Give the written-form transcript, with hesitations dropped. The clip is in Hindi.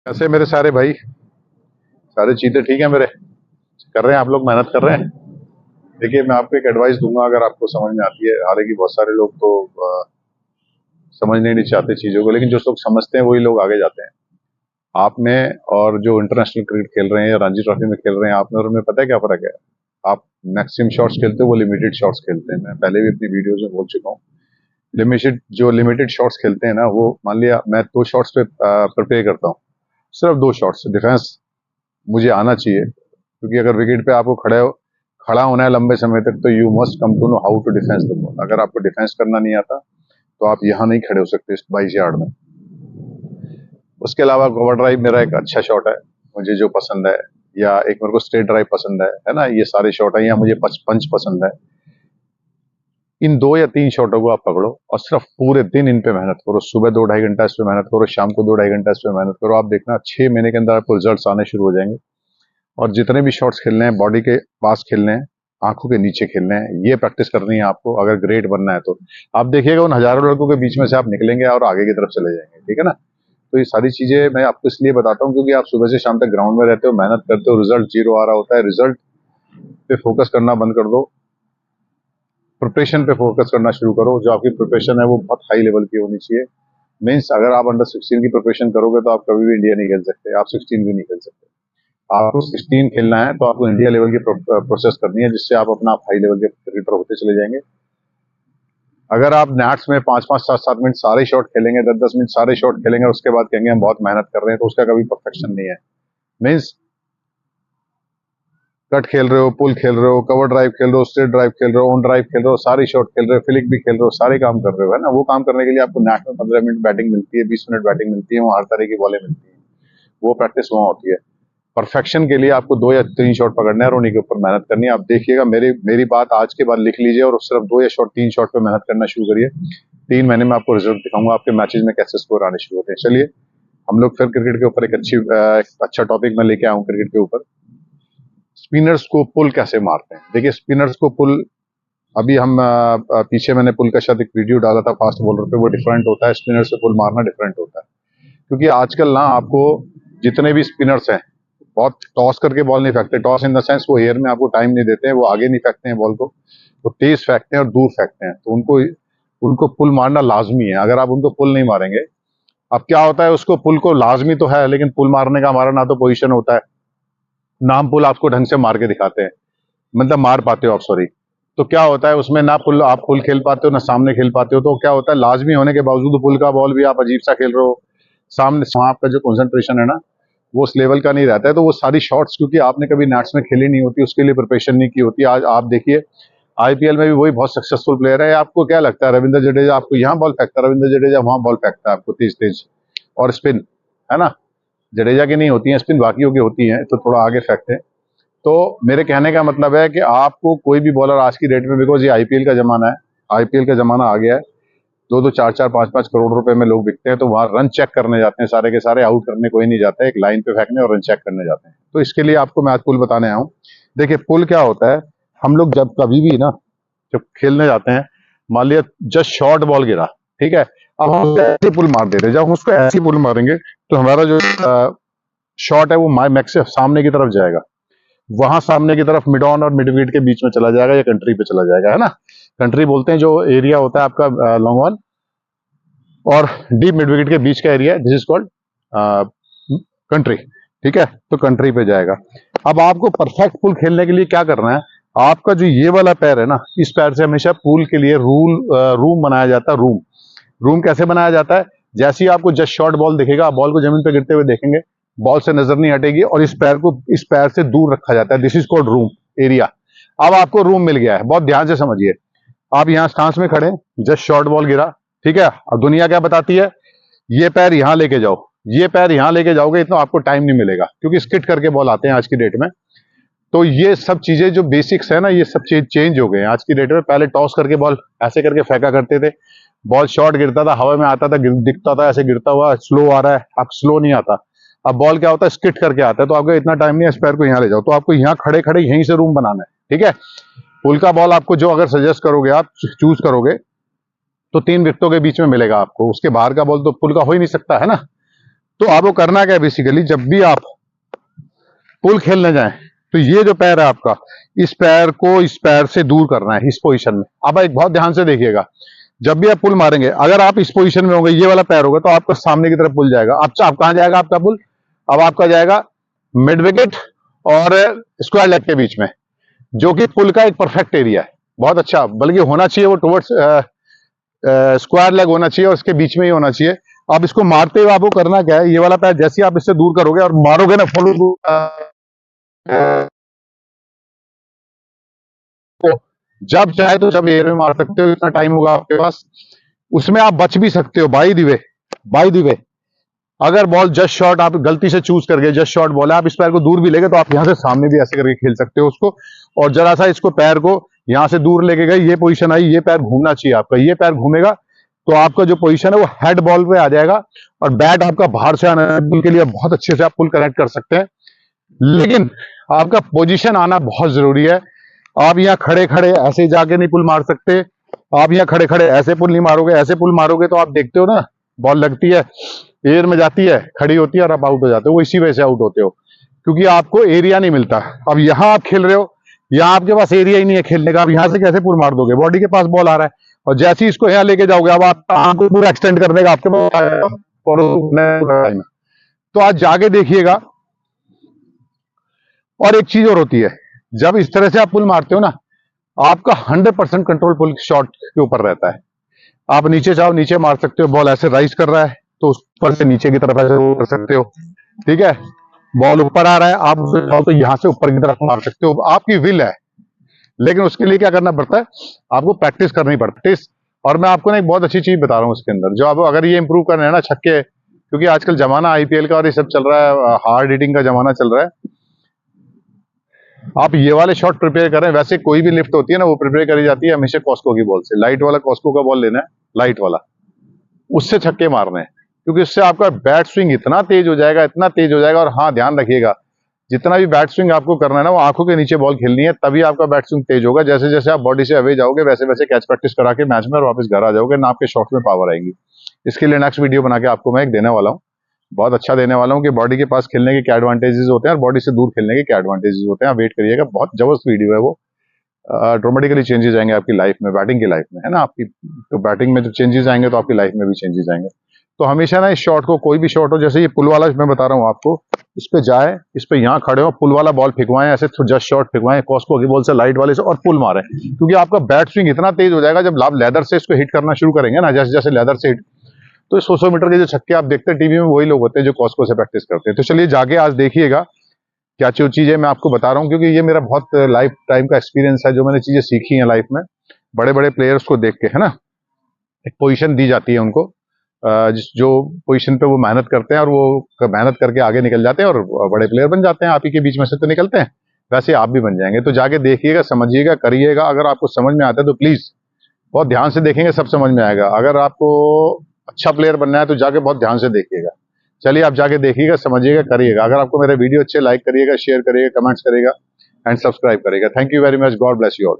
कैसे मेरे सारे भाई? सारे चीते ठीक है मेरे? कर रहे हैं आप लोग? मेहनत कर रहे हैं? देखिए, मैं आपको एक एडवाइस दूंगा, अगर आपको समझ में आती है। हालांकि बहुत सारे लोग तो समझने नहीं चाहते चीजों को, लेकिन जो लोग समझते हैं वही लोग आगे जाते हैं। आप में और जो इंटरनेशनल क्रिकेट खेल रहे हैं या रणजी ट्रॉफी में खेल रहे हैं, आप में और उनमें पता है क्या फर्क है? आप मैक्सिमम शॉट्स खेलते हो, वो लिमिटेड शॉट्स खेलते हैं। मैं पहले भी अपनी वीडियोज में बोल चुका हूँ। लिमिटेड शॉट्स खेलते हैं ना, वो मान लिया मैं 2 शॉट्स पे प्रिपेयर करता हूँ, सिर्फ 2 शॉट्स डिफेंस मुझे आना चाहिए। क्योंकि अगर विकेट पे आपको खड़ा होना है लंबे समय तक, तो you must come to know how to defence the ball. अगर आपको डिफेंस करना नहीं आता तो आप यहाँ नहीं खड़े हो सकते इस 22 यार्ड में। उसके अलावा कवर ड्राइव मेरा एक अच्छा शॉट है, मुझे जो पसंद है। या एक मेरे को स्ट्रेट ड्राइव पसंद है ना, ये सारे शॉट है। या मुझे पंच पसंद है। इन 2 या 3 शॉटों को आप पकड़ो और सिर्फ पूरे दिन इन पे मेहनत करो। सुबह 2-2.5 घंटा इस पे मेहनत करो, शाम को 2-2.5 घंटा इस पे मेहनत करो। आप देखना 6 महीने के अंदर आपको रिजल्ट्स आने शुरू हो जाएंगे। और जितने भी शॉट्स खेलने हैं, बॉडी के पास खेलने हैं, आंखों के नीचे खेलने हैं, ये प्रैक्टिस करनी है आपको अगर ग्रेट बनना है तो। आप देखिएगा उन हजारों लड़कों के बीच में से आप निकलेंगे और आगे की तरफ चले जाएंगे, ठीक है ना? तो ये सारी चीजें मैं आपको इसलिए बताता हूँ क्योंकि आप सुबह से शाम तक ग्राउंड में रहते हो, मेहनत करते हो, रिजल्ट जीरो आ रहा होता है। रिजल्ट पे फोकस करना बंद कर दो, प्रिपरेशन पे फोकस करना शुरू करो। जो आपकी प्रिपरेशन है वो बहुत हाई लेवल की होनी चाहिए। मीन्स अगर आप अंडर 16 की प्रिपरेशन करोगे तो आप कभी भी इंडिया नहीं खेल सकते, आप 16 भी नहीं खेल सकते। आपको 16 खेलना है तो आपको इंडिया लेवल की प्रोसेस करनी है, जिससे आप अपना हाई लेवल के क्रिकेटर होते चले जाएंगे। अगर आप नेट्स में 5-5, 7-7 मिनट सारे शॉट खेलेंगे, 10-10 मिनट सारे शॉट खेलेंगे, उसके बाद कहेंगे हम बहुत मेहनत कर रहे हैं, तो उसका कभी परफेक्शन नहीं है। मीन्स कट खेल रहे हो, पुल खेल रहे हो, कवर ड्राइव खेल रहे हो, स्ट्रेट ड्राइव खेल रहे हो, ऑन ड्राइव खेल रहे हो, सारी शॉट खेल रहे हो, फ्लिक भी खेल रहे हो, सारे काम कर रहे हो, है ना? वो काम करने के लिए आपको नेट में 15 मिनट बैटिंग मिलती है, 20 मिनट बैटिंग मिलती है, वहां हर तरह की बॉलें मिलती है। वो प्रैक्टिस वहां होती है। परफेक्शन के लिए आपको 2 या 3 शॉट पकड़ने हैं और उन्हीं के ऊपर मेहनत करनी है। आप देखिएगा, मेरी बात आज के बाद लिख लीजिए और सिर्फ 2 या 3 शॉट पे मेहनत करना शुरू करिए। 3 महीने में आपको रिजल्ट दिखाऊंगा, आपके मैचेस में कैसे स्कोर आने शुरू होते हैं। चलिए हम लोग फिर क्रिकेट के ऊपर एक अच्छा टॉपिक में लेके आऊँ क्रिकेट के ऊपर। स्पिनर्स को पुल कैसे मारते हैं? देखिए, स्पिनर्स को पुल अभी हम पीछे मैंने पुल का शायद एक वीडियो डाला था फास्ट बॉलर पे, वो डिफरेंट होता है। स्पिनर से पुल मारना डिफरेंट होता है, क्योंकि आजकल ना आपको जितने भी स्पिनर्स हैं बहुत टॉस करके बॉल नहीं फेंकते। टॉस इन द सेंस वो एयर में आपको टाइम नहीं देते हैं, वो आगे नहीं फेंकते हैं बॉल को, वो तेज फेंकते हैं और दूर फेंकते हैं। तो उनको उनको पुल मारना लाजमी है। अगर आप उनको पुल नहीं मारेंगे, अब क्या होता है, उसको पुल को लाजमी तो है, लेकिन पुल मारने का हमारा ना तो पोजीशन होता है, नाम पुल आपको ढंग से मार के दिखाते हैं, मतलब मार पाते हो आप, सॉरी। तो क्या होता है उसमें, ना पुल आप पुल खेल पाते हो ना सामने खेल पाते हो। तो क्या होता है, लाजमी होने के बावजूद पुल का बॉल भी आप अजीब सा खेल रहे हो, सामने आपका जो कंसंट्रेशन है ना वो उस लेवल का नहीं रहता है। तो वो सारी शॉट्स, क्योंकि आपने कभी नेट्स में खेली नहीं होती, उसके लिए प्रिपरेशन नहीं की होती। आज आप देखिए आईपीएल में भी वही बहुत सक्सेसफुल प्लेयर है। आपको क्या लगता है, रविंद्र जडेजा आपको यहाँ बॉल फेंकता है, रविंद्र जडेजा वहां बॉल फेंकता है आपको तेज तेज, और स्पिन, है ना? जडेजा की नहीं होती है स्पिन, बाकियों की होती है, तो थोड़ा आगे फेंकते हैं। तो मेरे कहने का मतलब है कि आपको कोई भी बॉलर आज की डेट में, बिकॉज ये आईपीएल का जमाना है, आईपीएल का जमाना आ गया है, 2-2, 4-4, 5-5 करोड़ रुपए में लोग बिकते हैं, तो वहां रन चेक करने जाते हैं सारे के सारे, आउट करने कोई नहीं जाता है, एक लाइन पे फेंकने और रन चेक करने जाते हैं। तो इसके लिए आपको मैं आज पुल बताने आया हूँ। देखिए पुल क्या होता है, हम लोग जब कभी भी ना जब खेलने जाते हैं, मान लिया जस्ट शॉर्ट बॉल गिरा, ठीक है, अब हम ऐसे पुल मार दे रहे हैं। जब हम उसको ऐसे पुल मारेंगे तो हमारा जो शॉट है वो मैक्स से सामने की तरफ जाएगा, वहां सामने की तरफ मिड ऑन और मिड विकेट के बीच में चला जाएगा या कंट्री पे चला जाएगा, है ना? कंट्री बोलते हैं जो एरिया होता है आपका लॉन्ग ऑन और डीप मिड विकेट के बीच का area, this is called country, ठीक है? तो कंट्री पे जाएगा। अब आपको परफेक्ट पुल खेलने के लिए क्या करना है, आपका जो ये वाला पैर है ना, इस पैर से हमेशा पुल के लिए रूम बनाया जाता है। रूम कैसे बनाया जाता है, जैसे ही आपको जस्ट शॉर्ट बॉल दिखेगा, बॉल को जमीन पे गिरते हुए देखेंगे, बॉल से नजर नहीं हटेगी और इस पैर को इस पैर से दूर रखा जाता है, this is called room area. अब आपको रूम मिल गया है, बहुत ध्यान से समझिए। आप यहां स्टांस में खड़े, जस्ट शॉर्ट बॉल गिरा, ठीक है? अब दुनिया क्या बताती है, ये पैर यहां लेके जाओ, ये पैर यहां लेके जाओगे इतना आपको टाइम नहीं मिलेगा, क्योंकि स्किट करके बॉल आते हैं आज की डेट में। तो ये सब चीजें जो बेसिक्स है ना, ये सब चेंज हो गए हैं आज की डेट में। पहले टॉस करके बॉल ऐसे करके फेंका करते थे, बॉल शॉर्ट गिरता था, हवा में आता था, दिखता था ऐसे गिरता हुआ, स्लो आ रहा है, अब स्लो नहीं आता। अब बॉल क्या होता है, स्किट करके आता है, तो आपको इतना टाइम नहीं है, इस पैर को यहाँ ले जाओ। तो आपको यहाँ खड़े खड़े यहीं से रूम बनाना है, ठीक है? पुल का बॉल आपको जो अगर सजेस्ट करोगे, आप चूज करोगे, तो 3 विकेटों के बीच में मिलेगा आपको, उसके बाहर का बॉल तो पुल का हो ही नहीं सकता, है ना? तो आपको करना क्या है, बेसिकली जब भी आप पुल खेलने जाएं तो ये जो पैर है आपका, इस पैर को इस पैर से दूर करना है, इस पोजीशन में। अब एक बहुत ध्यान से देखिएगा, जब भी आप पुल मारेंगे, अगर आप इस पोजीशन में होंगे, ये वाला पैर होगा, तो आपका सामने की तरफ पुल जाएगा। अब कहां जाएगा आपका पुल? अब आपका जाएगा मिड विकेट और स्क्वायर लेग के बीच में, जो कि पुल का एक परफेक्ट एरिया है। बहुत अच्छा, बल्कि होना चाहिए वो टुवर्ड्स स्क्वायर लेग होना चाहिए और इसके बीच में ही होना चाहिए। अब इसको मारते हुए आपको करना क्या है, ये वाला पैर जैसे ही आप इससे दूर करोगे और मारोगे ना फुल को, जब चाहे तो जब एयर में मार सकते हो, इतना टाइम होगा आपके पास। उसमें आप बच भी सकते हो बाई द वे। अगर बॉल जस्ट शॉट आप गलती से चूज कर गए, जस्ट शॉट बॉल है, आप इस पैर को दूर भी लेंगे तो आप यहां से सामने भी ऐसे करके खेल सकते हो उसको। और जरा सा इसको पैर को यहां से दूर लेके गए, ये पोजीशन आई, ये पैर घूमना चाहिए आपका, ये पैर घूमेगा तो आपका जो पोजीशन है वो हेड बॉल पे आ जाएगा और बैट आपका बाहर से आने के लिए बहुत अच्छे से आप पुल कनेक्ट कर सकते हैं। लेकिन आपका पोजीशन आना बहुत जरूरी है। आप यहाँ खड़े खड़े ऐसे जाके नहीं पुल मार सकते। आप यहाँ खड़े खड़े ऐसे पुल नहीं मारोगे, ऐसे पुल मारोगे तो आप देखते हो ना, बॉल लगती है, एयर में जाती है, खड़ी होती है और आप आउट हो जाते हो। वो इसी वजह से आउट होते हो, क्योंकि आपको एरिया नहीं मिलता। अब यहाँ आप खेल रहे हो, यहाँ आपके पास एरिया ही नहीं है खेलने का, आप यहाँ से कैसे पुल मार दोगे? बॉडी के पास बॉल आ रहा है और जैसे ही इसको यहाँ लेके जाओगे, अब आप आर्म को पूरा एक्सटेंड करने का आपके पास। तो आज जाके देखिएगा। और एक चीज और होती है, जब इस तरह से आप पुल मारते हो ना, आपका 100% कंट्रोल पुल शॉट के ऊपर रहता है। आप नीचे चाहो नीचे मार सकते हो, बॉल ऐसे राइज कर रहा है तो उस पर से नीचे की तरफ ऐसे कर सकते हो, ठीक है। बॉल ऊपर आ रहा है, आप उसे चाहो तो यहां से ऊपर की तरफ मार सकते हो, आपकी विल है। लेकिन उसके लिए क्या करना पड़ता है, आपको प्रैक्टिस करनी पड़ती है। और मैं आपको ना एक बहुत अच्छी चीज बता रहा हूँ उसके अंदर, जो आप अगर ये इंप्रूव करना है ना छक्के, क्योंकि आजकल जमाना आईपीएल का और ये सब चल रहा है, हार्ड हिटिंग का जमाना चल रहा है। आप ये वाले शॉट प्रिपेयर करें। वैसे कोई भी लिफ्ट होती है ना, वो प्रिपेयर करी जाती है हमेशा कॉस्को की बॉल से। लाइट वाला कॉस्को का बॉल लेना है, लाइट वाला, उससे छक्के मारने हैं, क्योंकि उससे आपका बैट स्विंग इतना तेज हो जाएगा, इतना तेज हो जाएगा। और हाँ, ध्यान रखिएगा, जितना भी बैट स्विंग आपको करना है ना, वो आंखों के नीचे बॉल खेलनी है, तभी आपका बैट स्विंग तेज होगा। जैसे जैसे आप बॉडी से अवे जाओगे, वैसे वैसे कैच प्रैक्टिस करा के मैच में और वापस घर आ जाओगे ना, आपके शॉट में पावर आएगी। इसके लिए नेक्स्ट वीडियो बना के आपको मैं एक देने वाला हूँ, बहुत अच्छा देने वाला हूँ कि बॉडी के पास खेलने के क्या एडवांटेजेस होते हैं और बॉडी से दूर खेलने के क्या एडवांटेजेस होते हैं। आप वेट करिएगा, बहुत जबरदस्त वीडियो है वो। ऑटोमेटिकली चेंजेस आएंगे आपकी लाइफ में, बैटिंग की लाइफ में, है ना आपकी। तो बैटिंग में जब चेंजेस आएंगे तो आपकी लाइफ में भी चेंजेस आएंगे। तो हमेशा ना इस शॉट को, कोई भी शॉट हो, जैसे ये पुल वाला मैं बता रहा हूँ आपको, इस पे जाए, इस पे यहाँ खड़े हो, पुल वाला बॉल फेंकवाएं, ऐसे जस्ट शॉट फेंकवाएं कॉस्को की बॉल से, लाइट वाले से, और पुल मारे, क्योंकि आपका बैट स्विंग इतना तेज हो जाएगा। जब आप लेदर से इसको हिट करना शुरू करेंगे ना, जैसे जैसे लेदर से हिट, तो 100 मीटर के जो छक्के आप देखते हैं टीवी में, वही लोग होते हैं जो कॉस्को से प्रैक्टिस करते हैं। तो चलिए जाके आज देखिएगा क्या जो चीजें मैं आपको बता रहा हूँ, क्योंकि ये मेरा बहुत लाइफ टाइम का एक्सपीरियंस है, जो मैंने चीजें सीखी हैं लाइफ में बड़े बड़े प्लेयर्स को देख के, है ना। एक पोजीशन दी जाती है उनको, जो पोजीशन पे वो मेहनत करते हैं और वो मेहनत करके आगे निकल जाते हैं और बड़े प्लेयर बन जाते हैं। आप ही के बीच में से तो निकलते हैं, वैसे आप भी बन जाएंगे। तो जाके देखिएगा, समझिएगा, करिएगा। अगर आपको समझ में आता है तो प्लीज बहुत ध्यान से देखेंगे, सब समझ में आएगा। अगर आपको अच्छा प्लेयर बनना है तो जाके बहुत ध्यान से देखिएगा। चलिए आप जाके देखिएगा, समझिएगा, करिएगा। अगर आपको मेरे वीडियो अच्छे, लाइक करिएगा, शेयर करिएगा, कमेंट्स करिएगा एंड सब्सक्राइब करिएगा। Thank you very much, God bless you all.